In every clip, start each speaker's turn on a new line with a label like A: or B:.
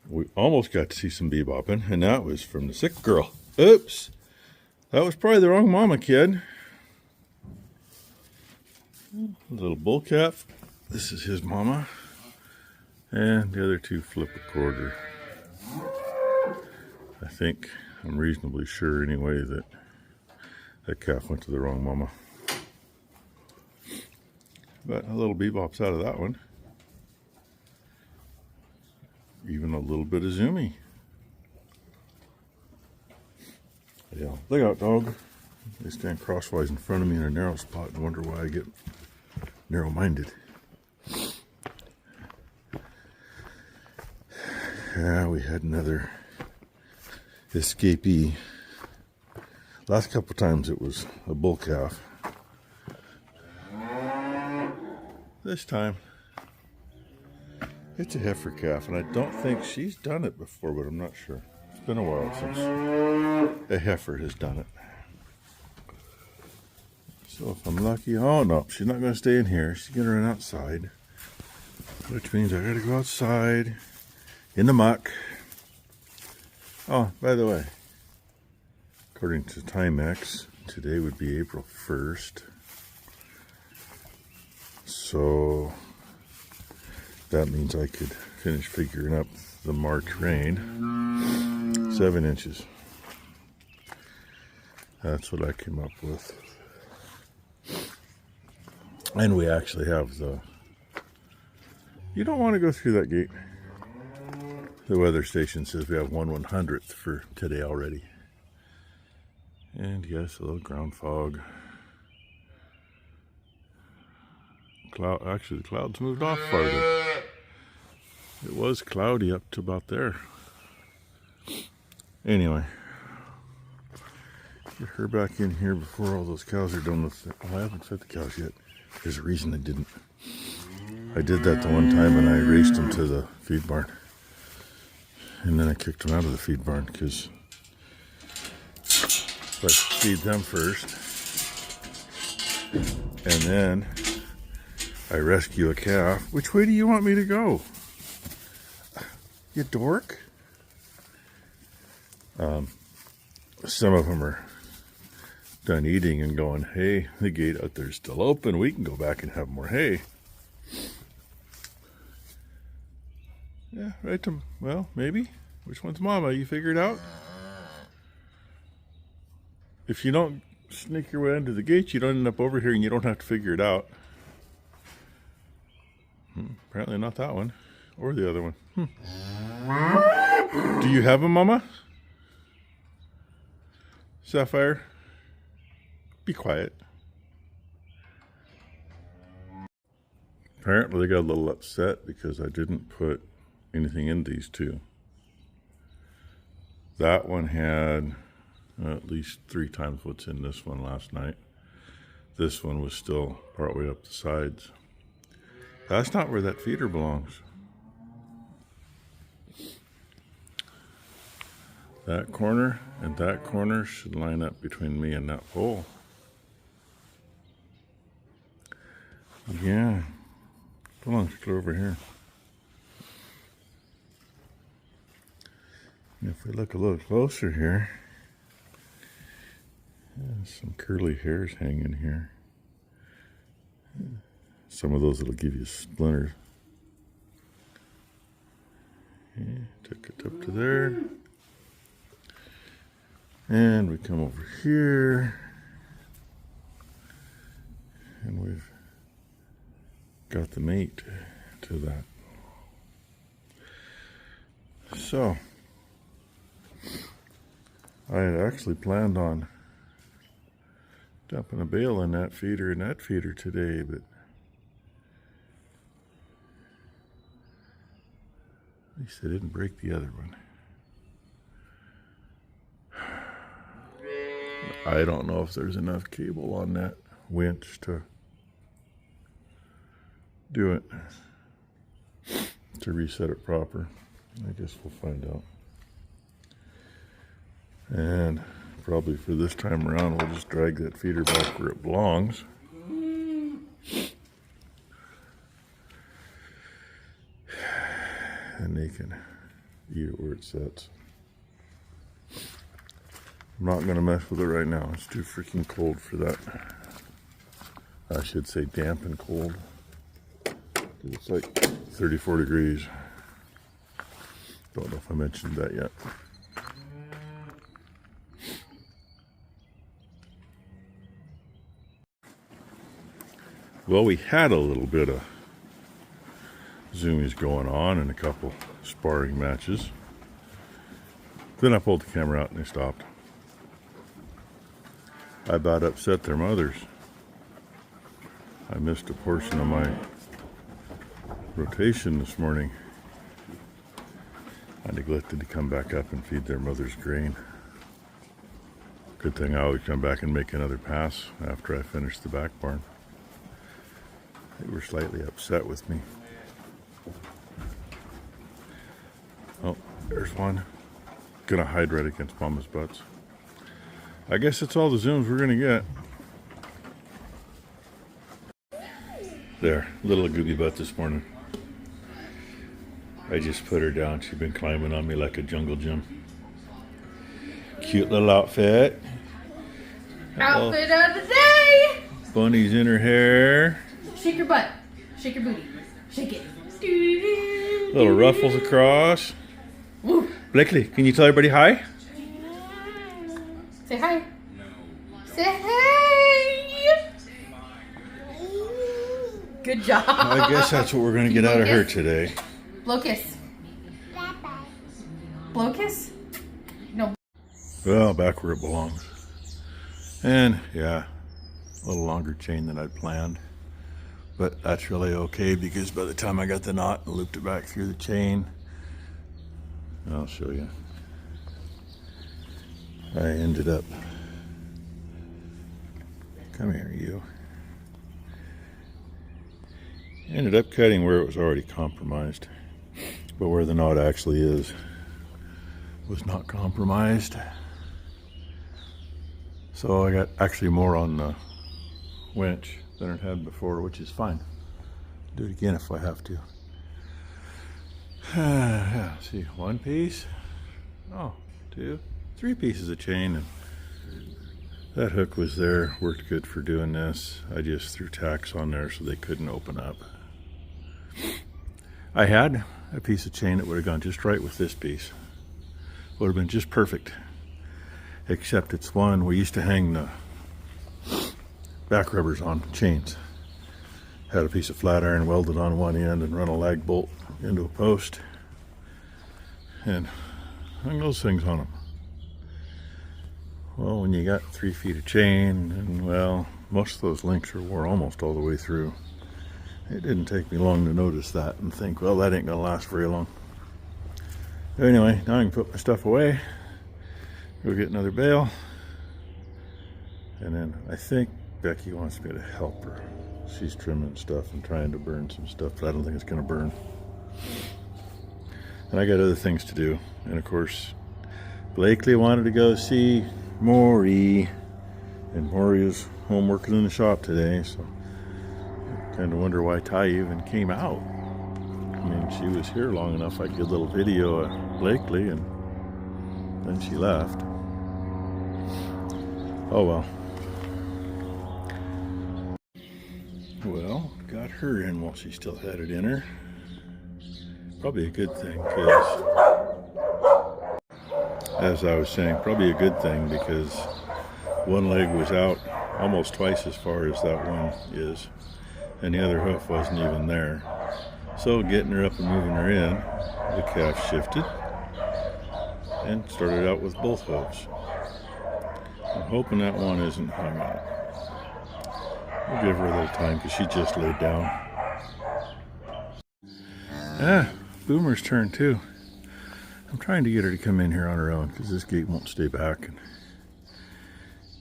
A: We almost got to see some bebopping, and that was from the sick girl. Oops! That was probably the wrong mama, kid. A little bull calf. This is his mama. And the other two flip a quarter. I think, I'm reasonably sure anyway, that that calf went to the wrong mama. But a little bebop's out of that one. Even a little bit of zoomy. Yeah, look out, dog. They stand crosswise in front of me in a narrow spot and wonder why I get narrow-minded. Yeah, we had another escapee. Last couple times it was a bull calf. This time it's a heifer calf, and I don't think she's done it before, but I'm not sure. It's been a while since a heifer has done it. So if I'm lucky, oh no, she's not going to stay in here. She's going to run outside, which means I got to go outside in the muck. Oh, by the way, according to Timex, today would be April 1st. So that means I could finish figuring up the March rain. 7 inches. That's what I came up with. And we actually have the... You don't want to go through that gate. The weather station says we have 1/100th for today already. And yes, a little ground fog. Actually, the clouds moved off farther. It was cloudy up to about there. Anyway, get her back in here before all those cows are done with it. Oh, I haven't fed the cows yet. There's a reason I didn't. I did that the one time and I raced them to the feed barn. And then I kicked them out of the feed barn because I feed them first. And then I rescue a calf. Which way do you want me to go? You dork. Some of them are done eating and going, hey, the gate out there's still open. We can go back and have more hay. Yeah, right to, well, maybe. Which one's mama? You figured out? If you don't sneak your way into the gate, you don't end up over here and you don't have to figure it out. Apparently not that one. Or the other one. Do you have a mama? Sapphire? Be quiet. Apparently they got a little upset because I didn't put anything in these two. That one had at least 3 times what's in this one last night. This one was still partway up the sides. That's not where that feeder belongs. That corner and that corner should line up between me and that pole. Yeah. Belongs clear over here. And if we look a little closer here, some curly hairs hanging here. Some of those that'll give you splinters. Okay, took it up to there. And we come over here. And we've got the mate to that. So, I had actually planned on dumping a bale in that feeder and that feeder today, but at least I didn't break the other one. I don't know if there's enough cable on that winch to do it, to reset it proper. I guess we'll find out. And probably for this time around, we'll just drag that feeder back where it belongs. And they can eat it where it sits. I'm not going to mess with it right now. It's too freaking cold for that. I should say damp and cold. It's like 34 degrees. Don't know if I mentioned that yet. Well, we had a little bit of zoomies going on and a couple sparring matches. Then I pulled the camera out and they stopped. I about upset their mothers. I missed a portion of my rotation this morning. I neglected to come back up and feed their mothers grain. Good thing I always come back and make another pass after I finish the back barn. They were slightly upset with me. Oh, there's one. Gonna hide right against Mama's butts. I guess it's all the zooms we're gonna get. There, little goopy butt this morning. I just put her down. She's been climbing on me like a jungle gym. Cute little outfit.
B: Outfit of the day!
A: Bunnies in her hair.
B: Shake your butt. Shake your booty. Shake it.
A: Little ruffles across.
B: Woo.
A: Blakely, can you tell everybody hi?
B: Say hi. Say hey! Good job.
A: I guess that's what we're going to get out of her today.
B: Blow kiss. Blow kiss? No.
A: Well, back where it belongs. And yeah, a little longer chain than I'd planned. But that's really okay because by the time I got the knot and looped it back through the chain, I'll show you. I ended up, come here you. Ended up cutting where it was already compromised. But where the knot actually is was not compromised. So I got actually more on the winch than it had before, which is fine. Do it again if I have to. Yeah, see, one piece, oh, two, three pieces of chain, and that hook was there, worked good for doing this. I just threw tacks on there so they couldn't open up. I had a piece of chain that would have gone just right with this piece. Would have been just perfect. Except it's one, we used to hang the back rubbers on chains. Had a piece of flat iron welded on one end and run a lag bolt into a post. And hung those things on them. Well, when you got 3 feet of chain, and well, most of those links wore almost all the way through. It didn't take me long to notice that and think, well, that ain't gonna last very long. Anyway, now I can put my stuff away, go get another bale, and then I think Becky wants me to help her. She's trimming stuff and trying to burn some stuff, but I don't think it's gonna burn. And I got other things to do. And of course, Blakely wanted to go see Maury, and Maury is home working in the shop today, so kind of wonder why Ty even came out. I mean, she was here long enough I could get a little video of Blakely, and then she left. Oh well. Well, got her in while she still had it in her. Probably a good thing, because, as I was saying, probably a good thing because one leg was out almost twice as far as that one is, and the other hoof wasn't even there. So getting her up and moving her in, the calf shifted and started out with both hooves. I'm hoping that one isn't hung out. We'll give her a little time because she just laid down. Boomer's turn too. I'm trying to get her to come in here on her own because this gate won't stay back, and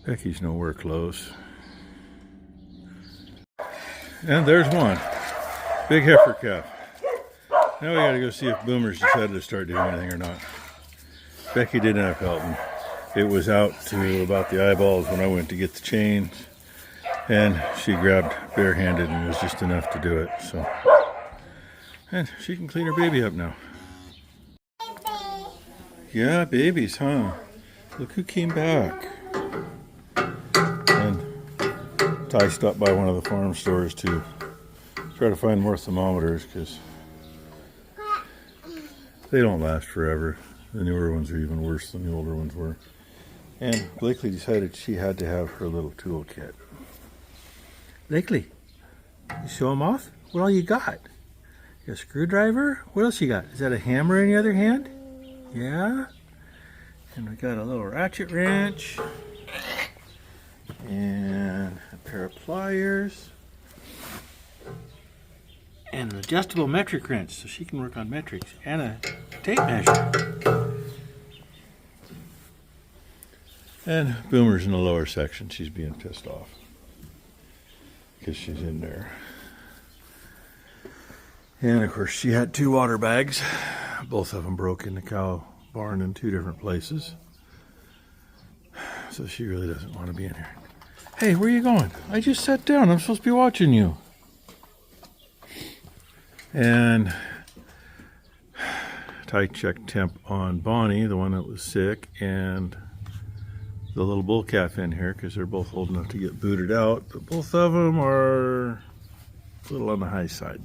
A: Becky's nowhere close. And there's one. Big heifer calf. Now we gotta go see if Boomer's decided to start doing anything or not. Becky didn't have helping. It was out to about the eyeballs when I went to get the chains, and she grabbed barehanded and it was just enough to do it. So, and she can clean her baby up now. Yeah, babies, huh? Look who came back. And Ty stopped by one of the farm stores to try to find more thermometers because they don't last forever. The newer ones are even worse than the older ones were. And Blakely decided she had to have her little toolkit. Blakely, you show them off? What all you got? You got a screwdriver? What else you got? Is that a hammer in the other hand? Yeah. And we got a little ratchet wrench. And a pair of pliers. And an adjustable metric wrench so she can work on metrics. And a tape measure. And Boomer's in the lower section. She's being pissed off because she's in there. And of course she had 2 water bags. Both of them broke in the cow barn in 2 different places. So she really doesn't want to be in here. Hey, where are you going? I just sat down. I'm supposed to be watching you. And Ty checked temp on Bonnie, the one that was sick, and the little bull calf in here because they're both old enough to get booted out, but both of them are a little on the high side.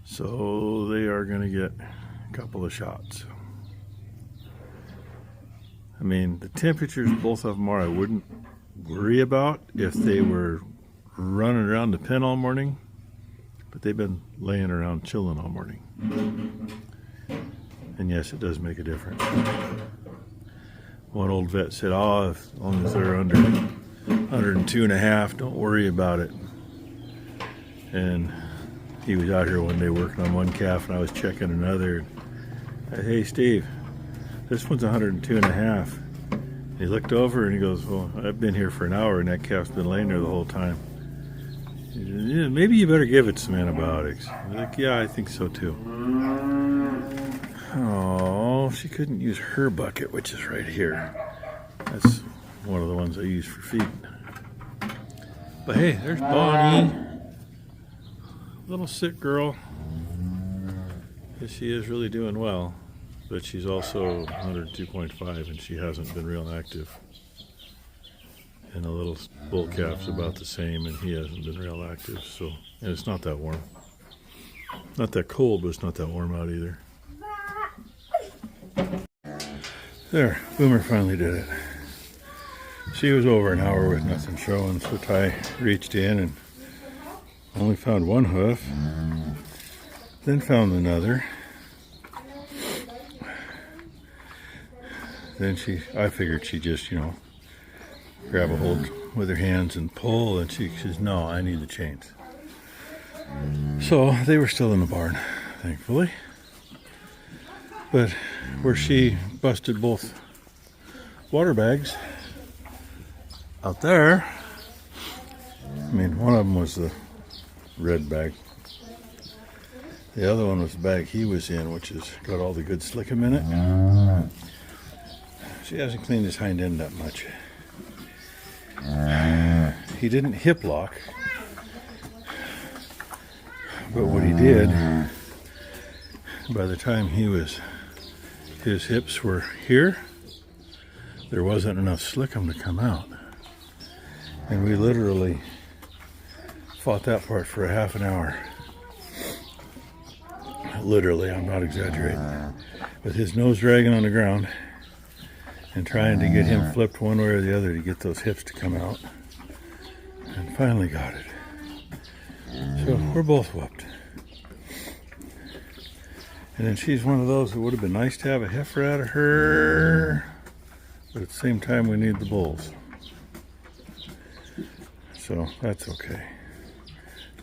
A: So they are going to get a couple of shots. I mean, the temperatures both of them are, I wouldn't worry about if they were running around the pen all morning, but they've been laying around chilling all morning. And yes, it does make a difference. One old vet said, oh, as long as they're under 102.5, don't worry about it. And he was out here one day working on one calf, and I was checking another. Hey, Steve, this one's 102.5. He looked over and he goes, well, I've been here for an hour and that calf's been laying there the whole time. He said, yeah, maybe you better give it some antibiotics. I was like, yeah, I think so too. Oh, she couldn't use her bucket, which is right here. That's one of the ones I use for feeding. But hey, there's Bonnie. Little sick girl. She is really doing well, but she's also 102.5 and she hasn't been real active. And the little bull calf's about the same and he hasn't been real active. So, and it's not that warm. Not that cold, but it's not that warm out either. There, Boomer finally did it. She was over an hour with nothing showing, so Ty reached in and only found one hoof, then found another. Then I figured she'd just, grab a hold with her hands and pull, and she says, no, I need the chains. So they were still in the barn, thankfully. But where she busted both water bags out there, I mean, one of them was the red bag. The other one was the bag he was in, which has got all the good slickum in it. She hasn't cleaned his hind end that much. He didn't hip lock, but what he did, by the time his hips were here, there wasn't enough slickum to come out. And we literally fought that part for a half an hour. Literally, I'm not exaggerating. With his nose dragging on the ground and trying to get him flipped one way or the other to get those hips to come out. And finally got it. So we're both whooped. And then she's one of those that would have been nice to have a heifer out of her, but at the same time we need the bulls. So that's okay.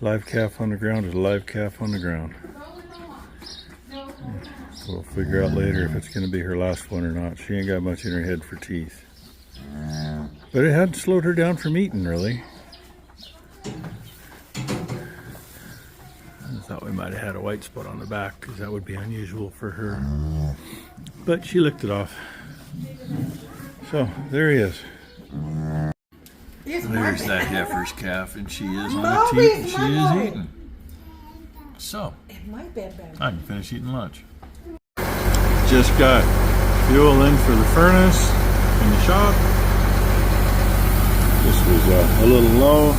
A: Live calf on the ground is a live calf on the ground. We'll figure out later if it's going to be her last one or not. She ain't got much in her head for teeth. But it hadn't slowed her down from eating, really. I thought we might have had a white spot on the back because that would be unusual for her. But she licked it off. So there he is. There's that heifer's calf, and she is on the teat, and she is eating. So, I can finish eating lunch. just got fuel in for the furnace in the shop. This was a little low.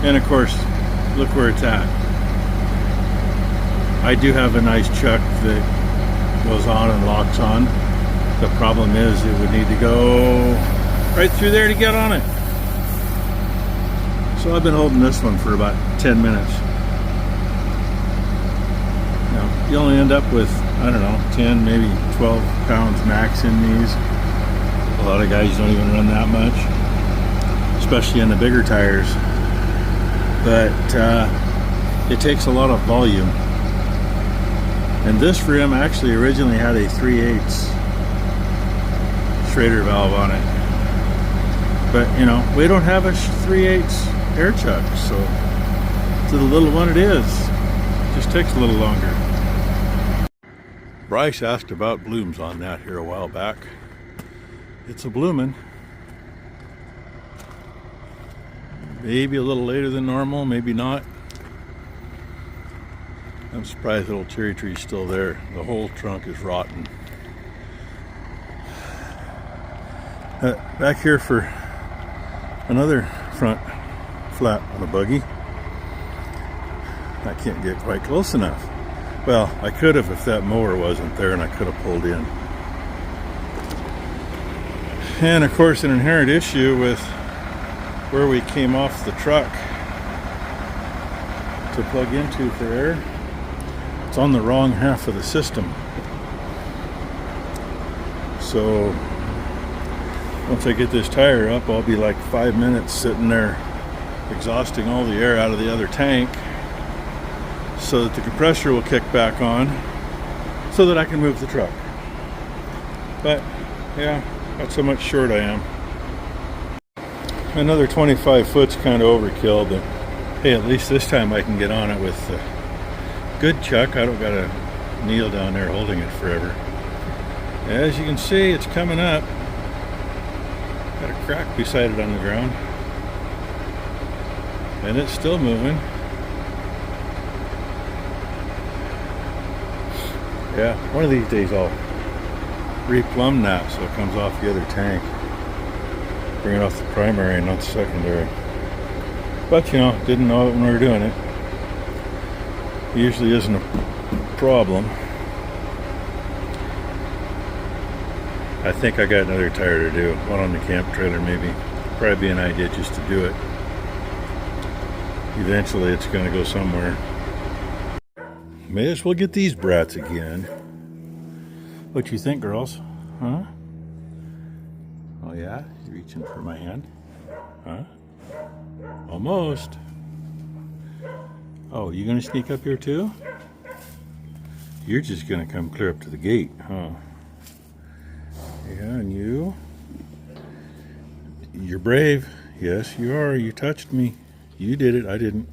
A: And of course, look where it's at. I do have a nice chuck that goes on and locks on. The problem is it would need to go right through there to get on it. So I've been holding this one for about 10 minutes. Now, you only end up with, I don't know, 10, maybe 12 pounds max in these. A lot of guys don't even run that much, especially in the bigger tires. But it takes a lot of volume. And this rim actually originally had a 3/8 Schrader valve on it. But, you know, we don't have a 3/8 air chuck, so to the little one it is. It just takes a little longer. Bryce asked about blooms on that here a while back. It's a blooming. Maybe a little later than normal, maybe not. I'm surprised the little cherry tree's still there. The whole trunk is rotten. Back here for another front flat on a buggy. I can't get quite close enough. Well, I could have if that mower wasn't there and I could have pulled in. And of course, an inherent issue with where we came off the truck to plug into for air, it's on the wrong half of the system. So once I get this tire up, I'll be like 5 minutes sitting there exhausting all the air out of the other tank so that the compressor will kick back on so that I can move the truck. But yeah, that's how much short I am. Another 25 foot's kind of overkill, but hey, at least this time I can get on it with a good chuck. I don't gotta kneel down there holding it forever. As you can see, it's coming up. Got a crack beside it on the ground. And it's still moving. Yeah, one of these days I'll replumb that so it comes off the other tank. Bring it off the primary and not the secondary. But you know, didn't know it when we were doing it. Usually isn't a problem. I think I got another tire to do. One on the camp trailer maybe. Probably be an idea just to do it. Eventually it's going to go somewhere. May as well get these brats again. What you think, girls? Huh? Oh yeah? You reaching for my hand? Huh? Almost. Oh, you gonna sneak up here too? You're just gonna come clear up to the gate, huh? Yeah, and you? You're brave. Yes, you are. You touched me. You did it. I didn't.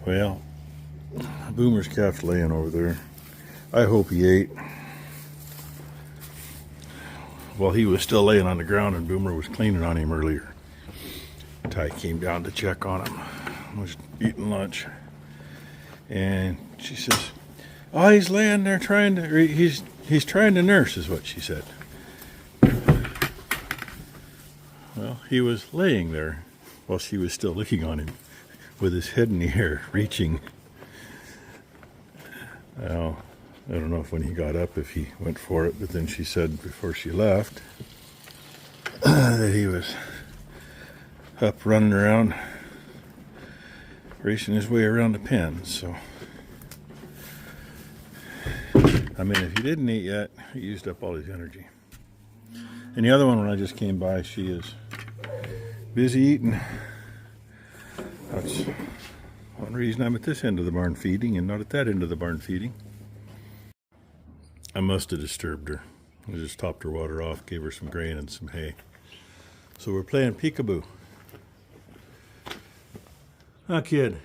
A: Well, Boomer's calf's laying over there. I hope he ate. Well, he was still laying on the ground and Boomer was cleaning on him earlier. Ty came down to check on him. Was eating lunch. And she says, oh, he's laying there trying to, he's trying to nurse is what she said. Well, he was laying there while she was still looking on him with his head in the air, reaching. Well, I don't know if when he got up if he went for it, but then she said before she left that he was up running around, racing his way around the pen. So, I mean, if he didn't eat yet, he used up all his energy. And the other one, when I just came by, she is busy eating. That's one reason I'm at this end of the barn feeding and not at that end of the barn feeding. I must have disturbed her. I just topped her water off, gave her some grain and some hay. So we're playing peekaboo. Ah, kid.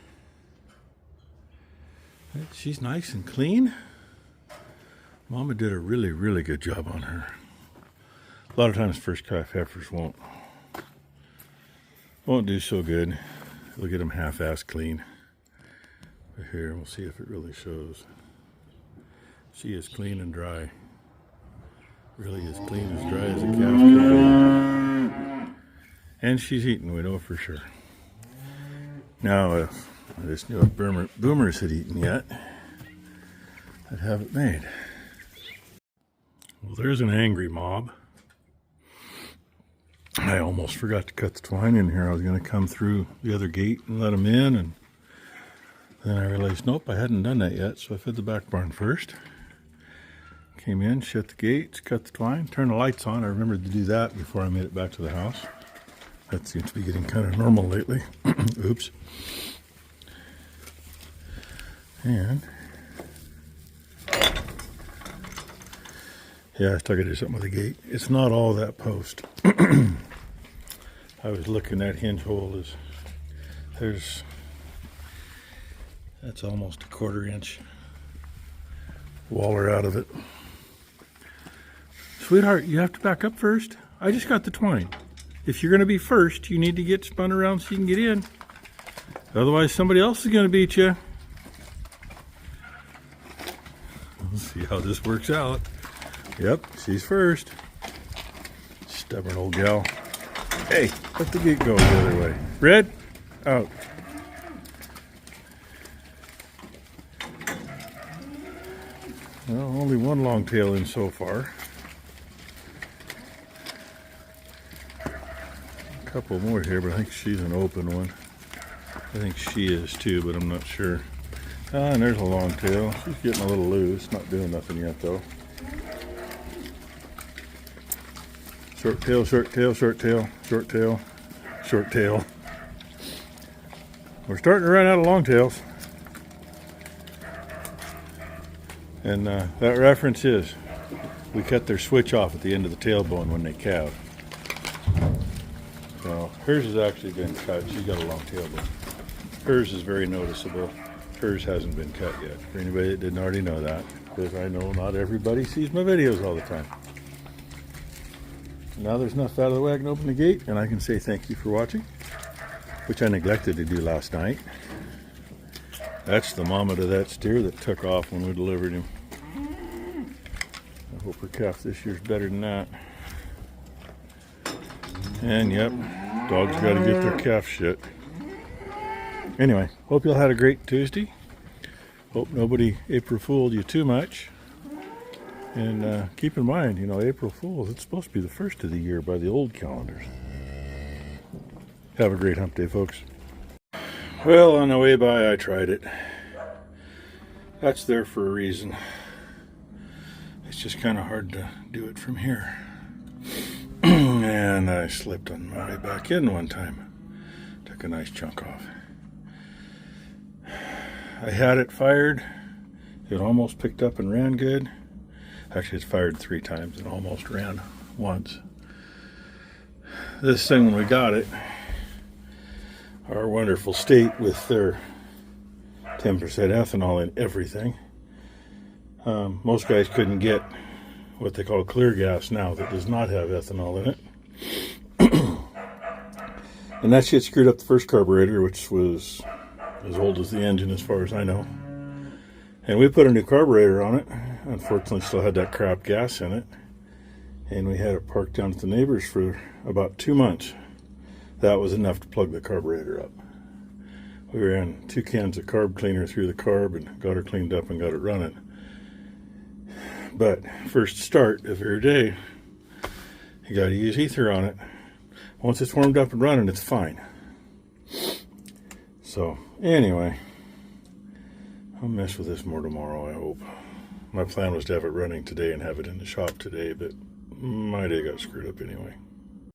A: She's nice and clean. Mama did a really, really good job on her. A lot of times first calf heifers won't do so good. They'll get them half-assed clean. But here, we'll see if it really shows. She is clean and dry. Really as clean as dry as a calf could be. And she's eaten, we know for sure. Now, if I just knew if boomers had eaten yet, I'd have it made. Well, there's an angry mob. I almost forgot to cut the twine in here. I was going to come through the other gate and let them in, and then I realized, nope, I hadn't done that yet, so I fed the back barn first. Came in, shut the gates, cut the twine, turned the lights on. I remembered to do that before I made it back to the house. That seems to be getting kind of normal lately. Oops. And yeah, I still gotta do something with the gate. It's not all that post. I was looking at hinge hole that's almost a 1/4 inch waller out of it. Sweetheart, you have to back up first. I just got the twine. If you're gonna be first, you need to get spun around so you can get in. Otherwise, somebody else is gonna beat you. Let's see how this works out. Yep, she's first. Stubborn old gal. Hey, let the gate go the other way. Red, out. Well, only one long tail in so far. A couple more here, but I think she's an open one. I think she is too, but I'm not sure. Ah, and there's a long tail. She's getting a little loose. Not doing nothing yet, though. Short tail, short tail, short tail, short tail, short tail. We're starting to run out of long tails. And that reference is, we cut their switch off at the end of the tailbone when they calve. So hers has actually been cut. She's got a long tailbone. Hers is very noticeable. Hers hasn't been cut yet. For anybody that didn't already know that, because I know not everybody sees my videos all the time. Now there's enough out of the way I can open the gate, and I can say thank you for watching, which I neglected to do last night. That's the mama to that steer that took off when we delivered him. I hope her calf this year's better than that. And yep, dogs got to get their calf shit. Anyway, hope y'all had a great Tuesday. Hope nobody April Fooled you too much. And keep in mind, you know, April Fools, it's supposed to be the first of the year by the old calendars. Have a great hump day, folks. Well, on the way by, I tried it. That's there for a reason. It's just kind of hard to do it from here. And I slipped on my way back in one time. Took a nice chunk off. I had it fired. It almost picked up and ran good. Actually, it's fired 3 times and almost ran once. This thing, when we got it, our wonderful state with their 10% ethanol in everything. Most guys couldn't get what they call clear gas now that does not have ethanol in it. And that shit screwed up the first carburetor, which was as old as the engine as far as I know. And we put a new carburetor on it. Unfortunately, still had that crap gas in it. And we had it parked down at the neighbor's for about 2 months. That was enough to plug the carburetor up. We ran 2 cans of carb cleaner through the carb and got her cleaned up and got it running. But first start of every day, you got to use ether on it. Once it's warmed up and running, it's fine. So anyway, I'll mess with this more tomorrow, I hope. My plan was to have it running today and have it in the shop today, but my day got screwed up anyway.